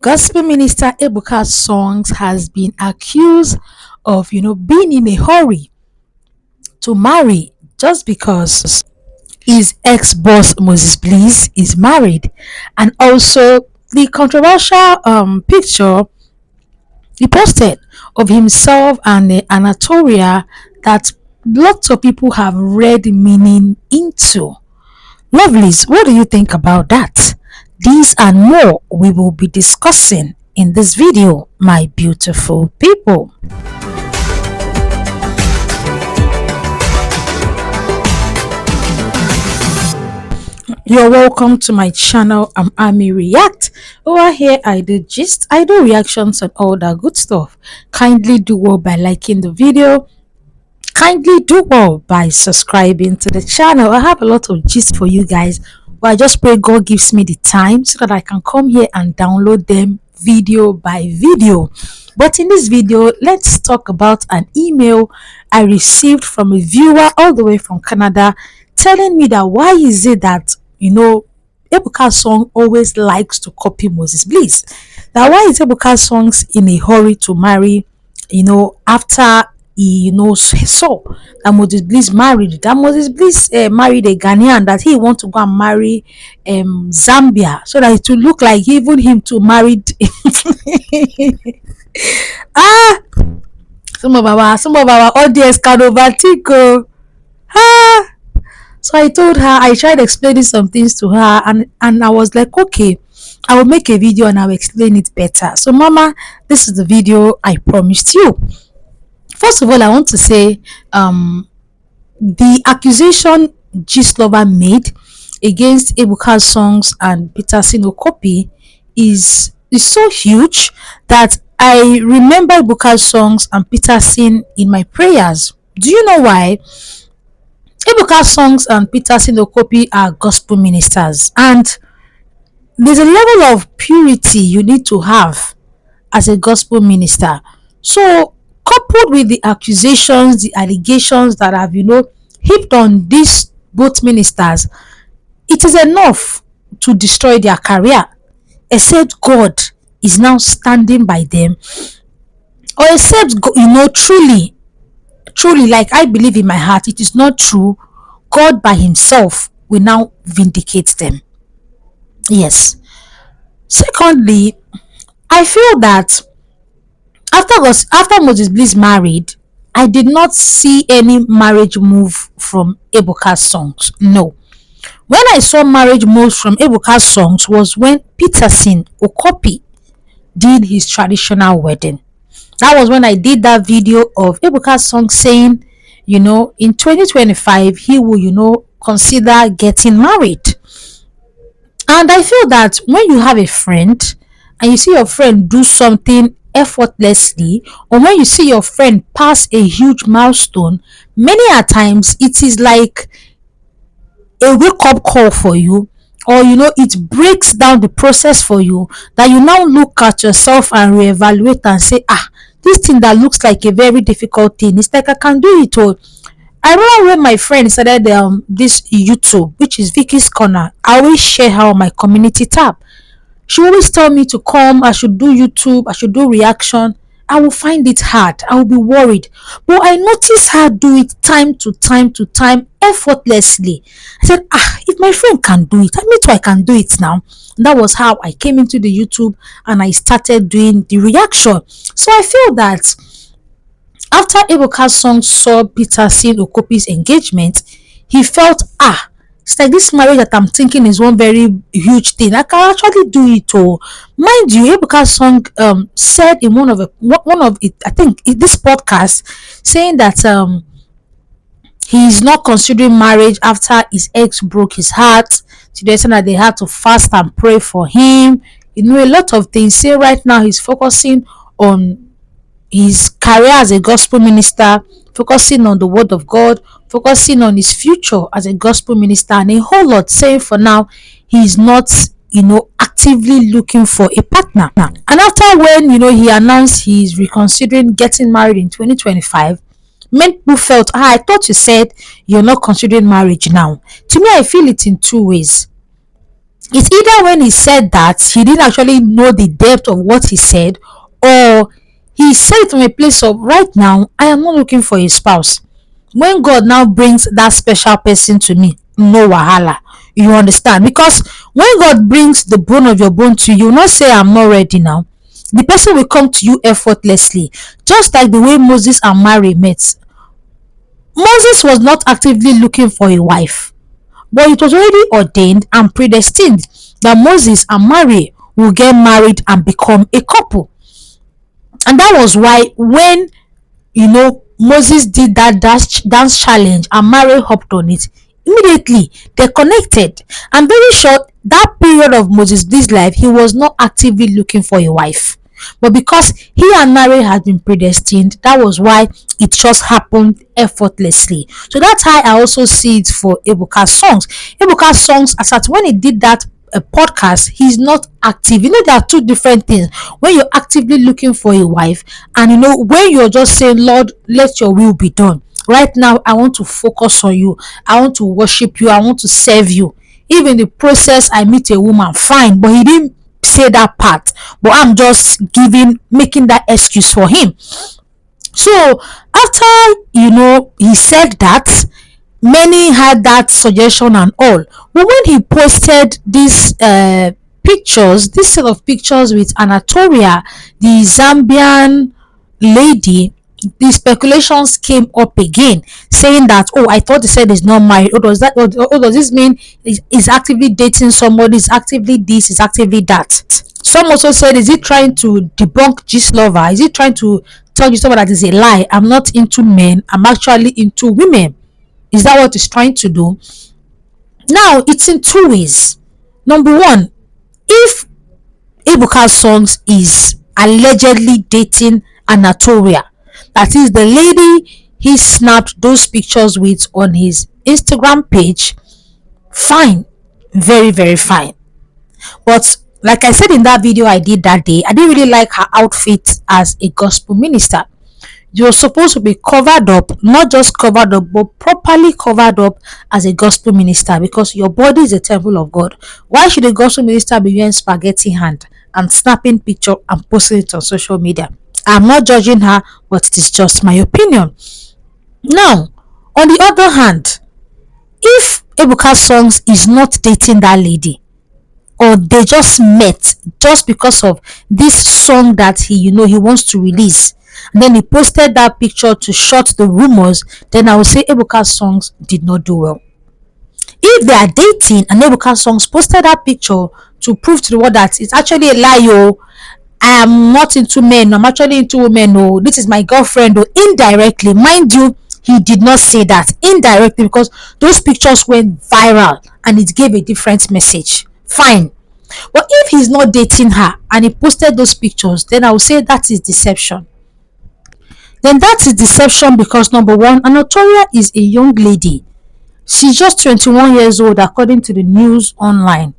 Gospel minister Ebuka Songs has been accused of, being in a hurry to marry just because his ex-boss Moses Bliss is married, and also the controversial picture he posted of himself and Anatolia that lots of people have read meaning into. Lovelies, what do you think about that? These and more we will be discussing in this video, my beautiful people. You're welcome to my channel. I'm Ami React. Over here I do gist, I do reactions and all that good stuff. Kindly do well by liking the video. Kindly do well by subscribing to the channel. I have a lot of gist for you guys, but I just pray God gives me the time so that I can come here and download them video by video. But in this video, let's talk about an email I received from a viewer all the way from Canada, telling me that why is it that Ebuka Song always likes to copy Moses Bliss. Now, why is Ebuka Songs in a hurry to marry, after he saw that Moses Bliss married, married a Ghanaian, that he want to go and marry Zambia, so that it will look like even him too married. ah some of our audience can overtake. So I told her, I tried explaining some things to her, and I was like, okay, I will make a video and I'll explain it better. So mama, this is the video I promised you. First of all, I want to say the accusation Gistlover made against Ebuka Songs and Peterson Okopi is so huge that I remember Ebuka Songs and Peterson in my prayers. Do you know why? Ebuka Songs and Peterson Okopi are gospel ministers, and there's a level of purity you need to have as a gospel minister. So, coupled with the accusations, the allegations that have, heaped on these both ministers, it is enough to destroy their career, except God is now standing by them, or except, truly, like I believe in my heart, it is not true. God by himself will now vindicate them. Yes. Secondly, I feel that after Moses Bliss married, I did not see any marriage move from Ebuka Songs. No. When I saw marriage moves from Ebuka Songs was when Peterson Okopi did his traditional wedding. That was when I did that video of Ebuka Song saying, in 2025, he will, consider getting married. And I feel that when you have a friend and you see your friend do something effortlessly, or when you see your friend pass a huge milestone, many a times it is like a wake-up call for you, or it breaks down the process for you, that you now look at yourself and reevaluate and say, this thing that looks like a very difficult thing, it's like I can do it all. I remember when my friend started this YouTube, which is Vicky's Corner. I always share her on my community tab. She always tell me to come, I should do YouTube, I should do reaction. I will find it hard, I will be worried, but I notice her do it time to time effortlessly. I said, if my friend can do it, I mean, too, I can do it now. And that was how I came into the YouTube and I started doing the reaction. So I feel that after Ebuka Song saw Peterson Okopi's engagement, he felt, it's like this marriage that I'm thinking is one very huge thing. I can actually do it. Oh, mind you, Ebuka Song said in one of it, I think in this podcast, saying that he is not considering marriage after his ex broke his heart, to the extent that they had to fast and pray for him. A lot of things. Say right now he's focusing on his career as a gospel minister, focusing on the word of God, focusing on his future as a gospel minister, and a whole lot, saying for now he is not actively looking for a partner. And after when he announced he is reconsidering getting married in 2025, many people felt, I thought you said you're not considering marriage now. To me, I feel it in two ways. It's either when he said that he didn't actually know the depth of what he said, or he said it from a place of, right now I am not looking for a spouse. When God now brings that special person to me, no wahala. You understand? Because when God brings the bone of your bone to you, not say I'm not ready now. The person will come to you effortlessly. Just like the way Moses and Mary met. Moses was not actively looking for a wife, but it was already ordained and predestined that Moses and Mary will get married and become a couple. And that was why when Moses did that dance challenge and Mary hopped on it, immediately they connected. I'm very sure that period of Moses' this life, he was not actively looking for a wife. But because he and Mary had been predestined, that was why it just happened effortlessly. So that's how I also see it for Ebuka's songs. Ebuka's songs, as at when he did that a podcast, he's not active. There are two different things. When you're actively looking for a wife, and when you're just saying, Lord, let your will be done. Right now, I want to focus on you. I want to worship you. I want to serve you. If in the process I meet a woman, fine. But he didn't say that part. But I'm just making that excuse for him. So after he said that, many had that suggestion and all. But when he posted these pictures, this set of pictures with Anatolia, the Zambian lady, the speculations came up again, saying that, oh, I thought he said he's not married. Oh, does this mean he's actively dating somebody? Is actively this? Is actively that? Some also said, is he trying to debunk Gist Lover? Is he trying to tell you something that is a lie? I'm not into men. I'm actually into women. Is that what he's trying to do? Now, it's in two ways. Number one, if Ebuka's Songs is allegedly dating Anatolia, that is the lady he snapped those pictures with on his Instagram page, fine. Very, very fine. But like I said in that video I did that day, I didn't really like her outfit as a gospel minister. You're supposed to be covered up, not just covered up, but properly covered up as a gospel minister, because your body is a temple of God. Why should a gospel minister be wearing spaghetti hand and snapping picture and posting it on social media? I'm not judging her, but it is just my opinion. Now, on the other hand, if Ebuka Songs is not dating that lady, or they just met just because of this song that he wants to release, and then he posted that picture to shut the rumors, then I would say Ebuka Songs did not do well. If they are dating and Ebuka Songs posted that picture to prove to the world that it's actually a lie, oh, I am not into men, I'm actually into women, oh, this is my girlfriend, oh, indirectly, mind you, he did not say that, indirectly, because those pictures went viral and it gave a different message, fine. But if he's not dating her and he posted those pictures, then I would say that is deception. Then that is deception because, number one, Anatolia is a young lady. She's just 21 years old according to the news online.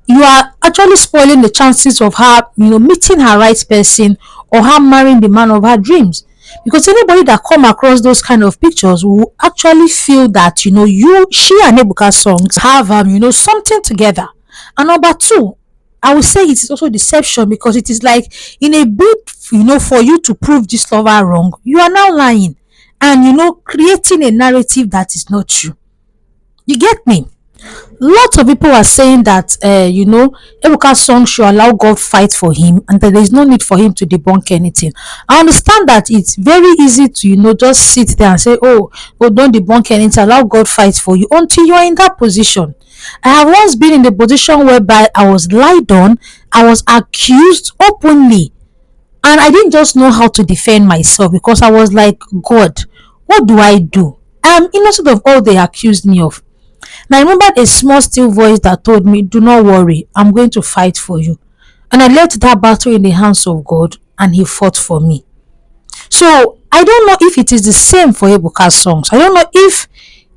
You are actually spoiling the chances of her, meeting her right person, or her marrying the man of her dreams. Because anybody that come across those kind of pictures will actually feel that, she and Ebuka Songs have, something together. And number two, I would say it is also deception, because it is like, in a bid, for you to prove this lover wrong, you are now lying and, creating a narrative that is not true. You get me? Lots of people are saying that Ebuka Song should allow God fight for him, and that there is no need for him to debunk anything. I understand that it's very easy to just sit there and say, oh, don't debunk anything, allow God fight for you, until you are in that position. I have once been in the position whereby I was lied on, I was accused openly, and I didn't just know how to defend myself, because I was like, God, what do I do? I am innocent of all they accused me of. And I remembered a small still voice that told me, do not worry, I'm going to fight for you. And I left that battle in the hands of God, and he fought for me. So I don't know if it is the same for Ebuka Songs. I don't know if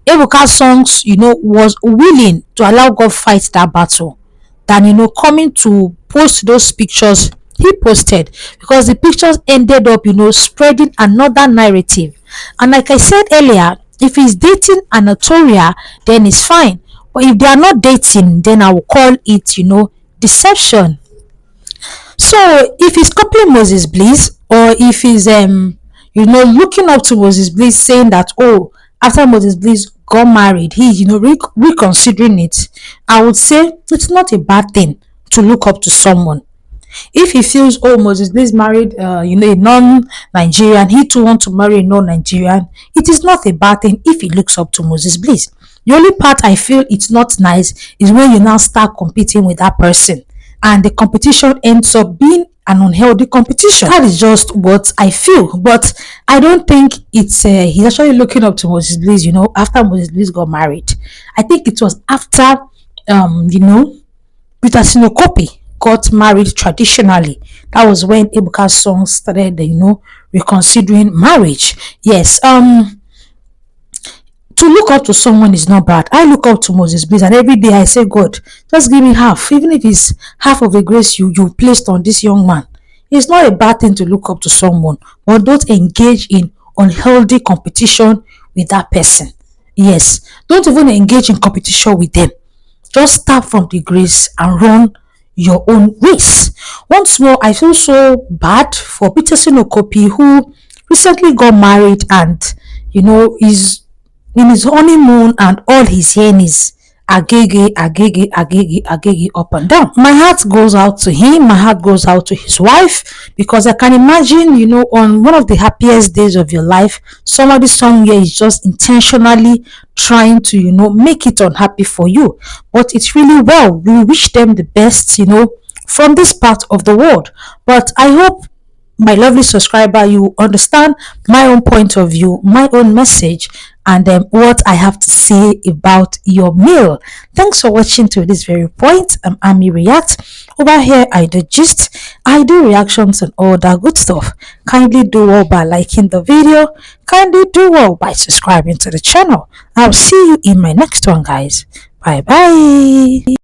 Ebuka Songs, was willing to allow God fight that battle than, coming to post those pictures he posted, because the pictures ended up, spreading another narrative. And like I said earlier, if he's dating Anatolia, then it's fine. But if they are not dating, then I will call it, deception. So if he's copying Moses Bliss, or if he's looking up to Moses Bliss, saying that, oh, after Moses Bliss got married, he's reconsidering it, I would say it's not a bad thing to look up to someone. If he feels, oh, Moses Bliss married a non-Nigerian, he too want to marry a non-Nigerian, it is not a bad thing if he looks up to Moses Bliss. The only part I feel it's not nice is when you now start competing with that person, and the competition ends up being an unhealthy competition. That is just what I feel. But I don't think it's he's actually looking up to Moses Bliss, after Moses Bliss got married. I think it was after Peter Sinokopi got married traditionally. That was when Ebuka's song started, reconsidering marriage. Yes. To look up to someone is not bad. I look up to Moses Bliss, and every day I say, God, just give me half, even if it's half of the grace you placed on this young man. It's not a bad thing to look up to someone, but don't engage in unhealthy competition with that person. Yes, don't even engage in competition with them. Just start from the grace and run your own race. Once more, I feel so bad for Peterson Okopi, who recently got married, and is in his honeymoon, and all he's hearing is agege, agege, agege, agege up and down. My heart goes out to him. My heart goes out to his wife, because I can imagine, on one of the happiest days of your life, somebody somewhere is just intentionally trying to, make it unhappy for you. But it's really well. We wish them the best, from this part of the world. But I hope, my lovely subscriber, you understand my own point of view, my own message, and what I have to say about your meal. Thanks for watching to this very point. I'm Ami React. Over here, I do gist, I do reactions and all that good stuff. Kindly do well by liking the video. Kindly do well by subscribing to the channel. I'll see you in my next one, guys. Bye bye.